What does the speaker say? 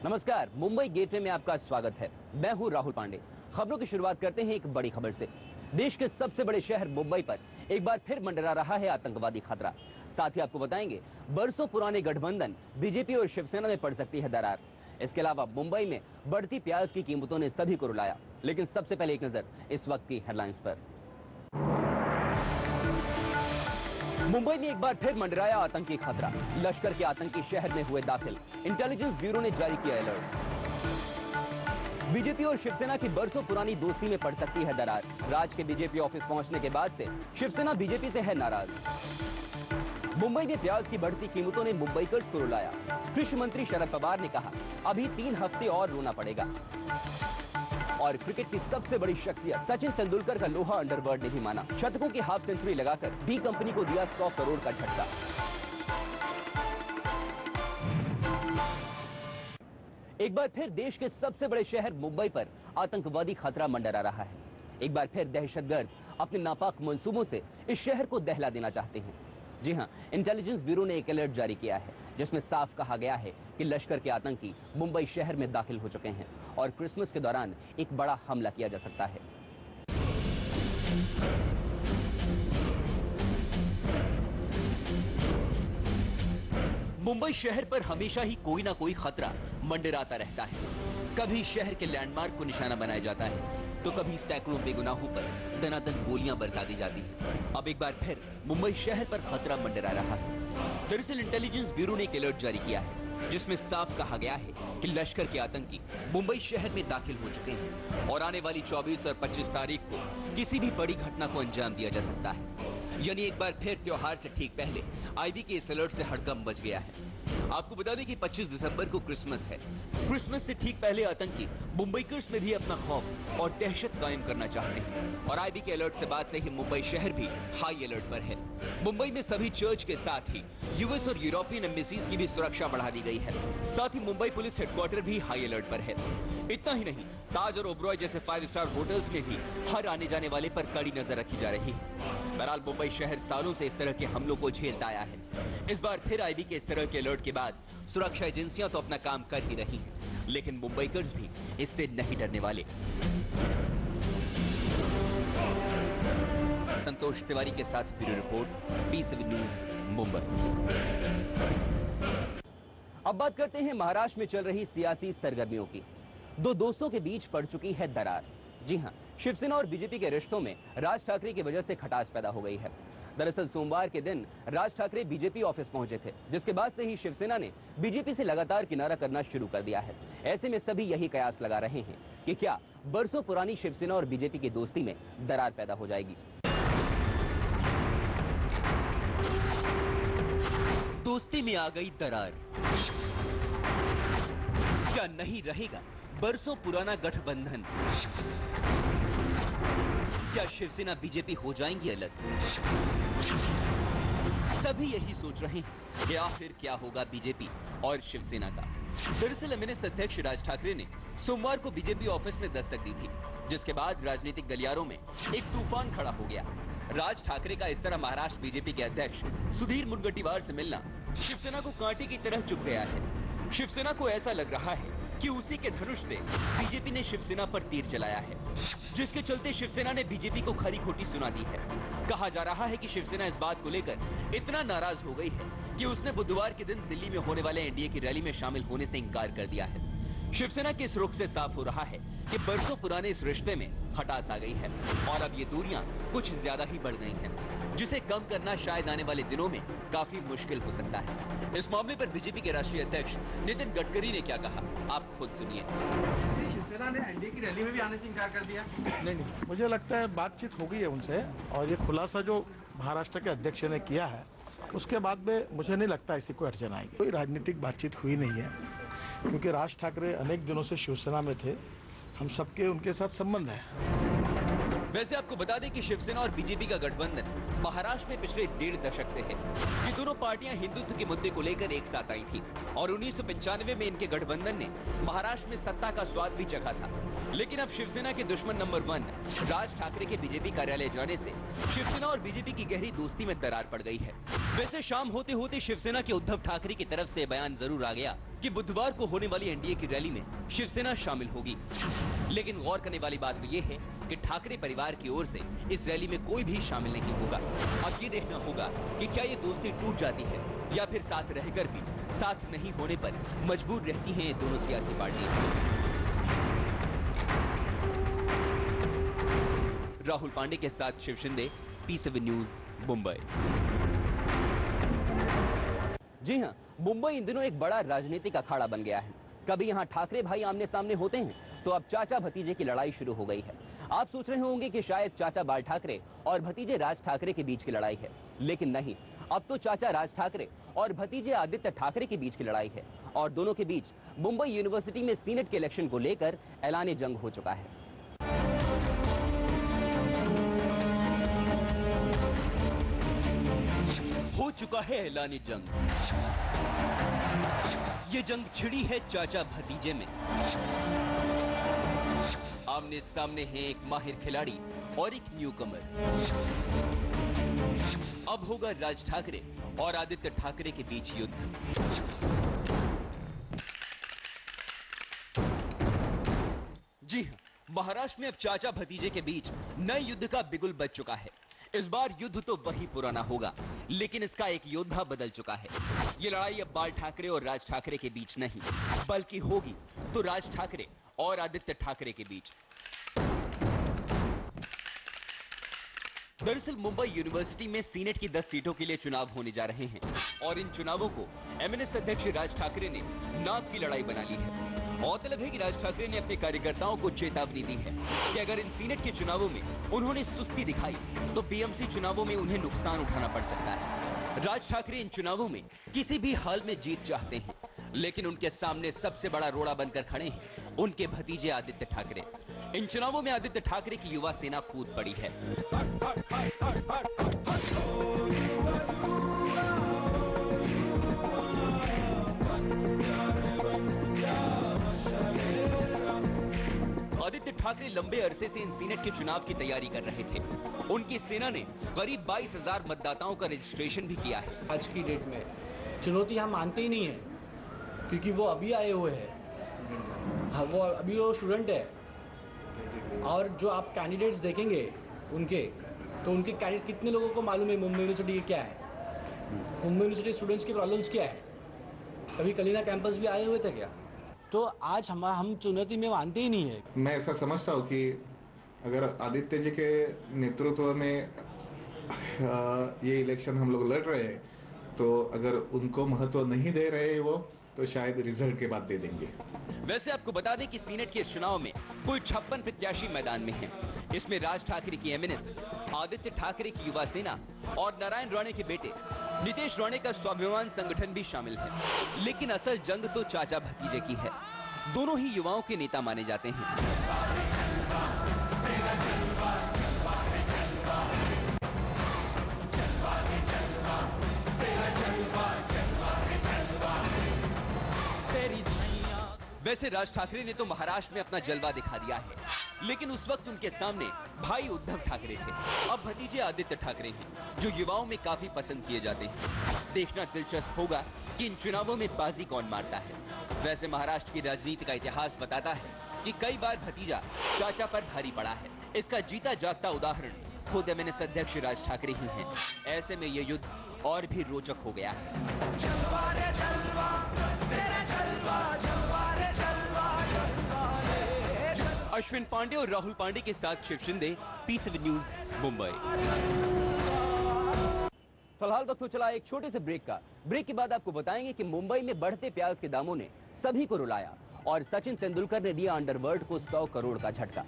नमस्कार, मुंबई गेटवे में आपका स्वागत है। मैं हूं राहुल पांडे। खबरों की शुरुआत करते हैं एक बड़ी खबर से। देश के सबसे बड़े शहर मुंबई पर एक बार फिर मंडरा रहा है आतंकवादी खतरा। साथ ही आपको बताएंगे बरसों पुराने गठबंधन बीजेपी और शिवसेना में पड़ सकती है दरार। इसके अलावा मुंबई में बढ़ती प्याज की कीमतों ने सभी को रुलाया। लेकिन सबसे पहले एक नजर इस वक्त की हेडलाइंस पर। मुंबई में एक बार फिर मंडराया आतंकी खतरा। लश्कर के आतंकी शहर में हुए दाखिल। इंटेलिजेंस ब्यूरो ने जारी किया अलर्ट। बीजेपी और शिवसेना की बरसों पुरानी दोस्ती में पड़ सकती है दरार। राज्य के बीजेपी ऑफिस पहुंचने के बाद से शिवसेना बीजेपी से है नाराज। मुंबई में प्याज की बढ़ती कीमतों ने मुंबईकर्स को रुलाया। कृषि मंत्री शरद पवार ने कहा, अभी 3 हफ्ते और रोना पड़ेगा। और क्रिकेट की सबसे बड़ी शख्सियत सचिन तेंदुलकर का लोहा अंडरवर्ल्ड ने भी माना। शतकों की हाफ सेंचुरी लगाकर बी कंपनी को दिया 100 करोड़ का झटका। एक बार फिर देश के सबसे बड़े शहर मुंबई पर आतंकवादी खतरा मंडरा रहा है। एक बार फिर दहशतगर्द अपने नापाक मंसूबों से इस शहर को दहला देना चाहते हैं। जी हां, इंटेलिजेंस ब्यूरो ने एक अलर्ट जारी किया है जिसमें साफ कहा गया है कि लश्कर के आतंकी मुंबई शहर में दाखिल हो चुके हैं और क्रिसमस के दौरान एक बड़ा हमला किया जा सकता है। मुंबई शहर पर हमेशा ही कोई ना कोई खतरा मंडराता रहता है। कभी शहर के लैंडमार्क को निशाना बनाया जाता है तो कभी सैकड़ों बेगुनाहों पर दनादन गोलियां बरसा दी जाती है। अब एक बार फिर मुंबई शहर पर खतरा मंडरा रहा है। दरअसल इंटेलिजेंस ब्यूरो ने एक अलर्ट जारी किया है जिसमें साफ कहा गया है कि लश्कर के आतंकी मुंबई शहर में दाखिल हो चुके हैं और आने वाली 24 और 25 तारीख को किसी भी बड़ी घटना को अंजाम दिया जा सकता है। यानी एक बार फिर त्योहार से ठीक पहले आईबी के इस अलर्ट से हड़कंप मच गया है। आपको बता दें कि 25 दिसंबर को क्रिसमस है। क्रिसमस से ठीक पहले आतंकी मुंबईकर्स में भी अपना खौफ और दहशत कायम करना चाहते हैं और आईबी के अलर्ट से बाद से ही मुंबई शहर भी हाई अलर्ट पर है। मुंबई में सभी चर्च के साथ ही यूएस और यूरोपियन एम्बेसीज की भी सुरक्षा बढ़ा दी गई है। साथ ही मुंबई पुलिस हेडक्वार्टर भी हाई अलर्ट पर है। इतना ही नहीं, ताज और ओबरॉय जैसे 5 स्टार होटल्स में भी हर आने जाने वाले पर कड़ी नजर रखी जा रही है। बहरहाल मुंबई शहर सालों से इस तरह के हमलों को झेलता आया है। इस बार फिर आईबी के इस तरह के अलर्ट के बाद सुरक्षा एजेंसियां तो अपना काम कर ही रही हैं, लेकिन मुंबईकर्स भी इससे नहीं डरने वाले। संतोष तिवारी के साथ bureau report, PCV news, Mumbai. अब बात करते हैं महाराष्ट्र में चल रही सियासी सरगर्मियों की। दो दोस्तों के बीच पड़ चुकी है दरार। जी हां, शिवसेना और बीजेपी के रिश्तों में राज ठाकरे की वजह से खटास पैदा हो गई है। दरअसल सोमवार के दिन राज ठाकरे बीजेपी ऑफिस पहुंचे थे, जिसके बाद से ही शिवसेना ने बीजेपी से लगातार किनारा करना शुरू कर दिया है। ऐसे में सभी यही कयास लगा रहे हैं कि क्या बरसों पुरानी शिवसेना और बीजेपी की दोस्ती में दरार पैदा हो जाएगी। दोस्ती में आ गई दरार। क्या नहीं रहेगा बरसों पुराना गठबंधन? क्या शिवसेना बीजेपी हो जाएंगी अलग? सभी यही सोच रहे हैं कि आखिर क्या होगा बीजेपी और शिवसेना का। दरअसल एमएनएस अध्यक्ष राज ठाकरे ने सोमवार को बीजेपी ऑफिस में दस्तक दी थी, जिसके बाद राजनीतिक गलियारों में एक तूफान खड़ा हो गया। राज ठाकरे का इस तरह महाराष्ट्र बीजेपी के अध्यक्ष सुधीर मुनगंटीवार से मिलना शिवसेना को कांटे की तरह चुभ गया है। शिवसेना को ऐसा लग रहा है कि उसी के धनुष से बीजेपी ने शिवसेना पर तीर चलाया है, जिसके चलते शिवसेना ने बीजेपी को खरी खोटी सुना दी है। कहा जा रहा है कि शिवसेना इस बात को लेकर इतना नाराज हो गई है कि उसने बुधवार के दिन दिल्ली में होने वाले एनडीए की रैली में शामिल होने से इंकार कर दिया है। शिवसेना के इस रुख से साफ हो रहा है कि बरसों पुराने इस रिश्ते में खटास आ गई है और अब ये दूरियां कुछ ज्यादा ही बढ़ गई हैं, जिसे कम करना शायद आने वाले दिनों में काफी मुश्किल हो सकता है। इस मामले पर बीजेपी के राष्ट्रीय अध्यक्ष नितिन गडकरी ने क्या कहा, आप खुद सुनिए। शिवसेना ने एनडीए की रैली में भी आने से इंकार कर दिया। नहीं, मुझे लगता है बातचीत हो गई है उनसे और ये खुलासा जो महाराष्ट्र के अध्यक्ष ने किया है उसके बाद में मुझे नहीं लगता इसी को अड़चन आएगी। कोई राजनीतिक बातचीत हुई नहीं है क्योंकि राज ठाकरे अनेक दिनों से शिवसेना में थे। हम सबके उनके साथ संबंध है। वैसे आपको बता दें कि शिवसेना और बीजेपी का गठबंधन महाराष्ट्र में पिछले 1.5 दशक से है। ये दोनों पार्टियां हिंदुत्व के मुद्दे को लेकर एक साथ आई थी और 1995 में इनके गठबंधन ने महाराष्ट्र में सत्ता का स्वाद भी चखा था। लेकिन अब शिवसेना के दुश्मन नंबर 1 राज ठाकरे के बीजेपी कार्यालय जाने से शिवसेना और बीजेपी की गहरी दोस्ती में दरार पड़ गई है। वैसे शाम होते होते शिवसेना के उद्धव ठाकरे की तरफ से बयान जरूर आ गया कि बुधवार को होने वाली एनडीए की रैली में शिवसेना शामिल होगी। लेकिन गौर करने वाली बात तो ये है कि ठाकरे परिवार की ओर से इस रैली में कोई भी शामिल नहीं होगा। अब ये देखना होगा कि क्या ये दोस्ती टूट जाती है या फिर साथ रहकर भी साथ नहीं होने पर मजबूर रहती हैं ये दोनों सियासी पार्टियां। राहुल पांडे के साथ शिव शिंदे, P7 न्यूज, मुंबई। जी हां, मुंबई इन दिनों एक बड़ा राजनीतिक अखाड़ा बन गया है। कभी यहां ठाकरे भाई आमने सामने होते हैं तो अब चाचा भतीजे की लड़ाई शुरू हो गई है। आप सोच रहे होंगे कि शायद चाचा बाल ठाकरे और भतीजे राज ठाकरे के बीच की लड़ाई है, लेकिन नहीं, अब तो चाचा राज ठाकरे और भतीजे आदित्य ठाकरे के बीच की लड़ाई है और दोनों के बीच मुंबई यूनिवर्सिटी में सीनेट के इलेक्शन को लेकर ऐलान जंग हो चुका है। हो चुका है ऐलानी जंग। ये जंग छिड़ी है चाचा भतीजे में। आमने सामने है एक माहिर खिलाड़ी और एक न्यूकमर। अब होगा राज ठाकरे और आदित्य ठाकरे के बीच युद्ध। जी हां, महाराष्ट्र में अब चाचा भतीजे के बीच नए युद्ध का बिगुल बज चुका है। इस बार युद्ध तो वही पुराना होगा, लेकिन इसका एक योद्धा बदल चुका है। ये लड़ाई अब बाल ठाकरे और राज ठाकरे के बीच नहीं, बल्कि होगी तो राज ठाकरे और आदित्य ठाकरे के बीच। दरअसल मुंबई यूनिवर्सिटी में सीनेट की 10 सीटों के लिए चुनाव होने जा रहे हैं और इन चुनावों को एमएनएस अध्यक्ष राज ठाकरे ने नाक की लड़ाई बना ली है। गौरतलब है कि राज ठाकरे ने अपने कार्यकर्ताओं को चेतावनी दी है कि अगर इन सीनेट के चुनावों में उन्होंने सुस्ती दिखाई तो बीएमसी चुनावों में उन्हें नुकसान उठाना पड़ सकता है। राज ठाकरे इन चुनावों में किसी भी हाल में जीत चाहते हैं, लेकिन उनके सामने सबसे बड़ा रोड़ा बनकर खड़े हैं उनके भतीजे आदित्य ठाकरे। इन चुनावों में आदित्य ठाकरे की युवा सेना कूद पड़ी है। आदित्य ठाकरे लंबे अरसे से इन सीनेट के चुनाव की तैयारी कर रहे थे। उनकी सेना ने करीब 22,000 मतदाताओं का रजिस्ट्रेशन भी किया है। आज की डेट में चुनौती हम मानते ही नहीं है, क्योंकि वो अभी आए हुए हैं, वो अभी वो स्टूडेंट है। और जो आप कैंडिडेट्स देखेंगे उनके, तो उनके कैंडिडेट कितने लोगों को मालूम है मुंबई यूनिवर्सिटी क्या है, मुंबई यूनिवर्सिटी स्टूडेंट्स की प्रॉब्लम्स क्या है। कभी कलीना कैंपस भी आए हुए थे क्या? तो आज हम चुनौती में मानते ही नहीं है। मैं ऐसा समझता हूँ कि अगर आदित्य जी के नेतृत्व में ये इलेक्शन हम लोग लड़ रहे हैं, तो अगर उनको महत्व नहीं दे रहे वो, तो शायद रिजल्ट के बाद दे देंगे। वैसे आपको बता दें कि सीनेट के इस चुनाव में कुल 56 प्रत्याशी मैदान में हैं। इसमें राज ठाकरे की एमएनएस, आदित्य ठाकरे की युवा सेना और नारायण राणे के बेटे नितेश राणे का स्वाभिमान संगठन भी शामिल है। लेकिन असल जंग तो चाचा भतीजे की है। दोनों ही युवाओं के नेता माने जाते हैं। वैसे राज ठाकरे ने तो महाराष्ट्र में अपना जलवा दिखा दिया है, लेकिन उस वक्त उनके सामने भाई उद्धव ठाकरे थे। अब भतीजे आदित्य ठाकरे हैं, जो युवाओं में काफी पसंद किए जाते हैं। देखना दिलचस्प होगा कि इन चुनावों में बाजी कौन मारता है। वैसे महाराष्ट्र की राजनीति का इतिहास बताता है कि कई बार भतीजा चाचा पर भारी पड़ा है। इसका जीता जागता उदाहरण खुद एमएनएस अध्यक्ष राज ठाकरे ही हैं। ऐसे में ये युद्ध और भी रोचक हो गया है। अश्विन पांडे और राहुल पांडे के साथ शिव शिंदे, P7 न्यूज, मुंबई। फिलहाल वक्त तो चला एक छोटे से ब्रेक का। ब्रेक के बाद आपको बताएंगे कि मुंबई में बढ़ते प्याज के दामों ने सभी को रुलाया और सचिन तेंदुलकर ने दिया अंडरवर्ल्ड को 100 करोड़ का झटका।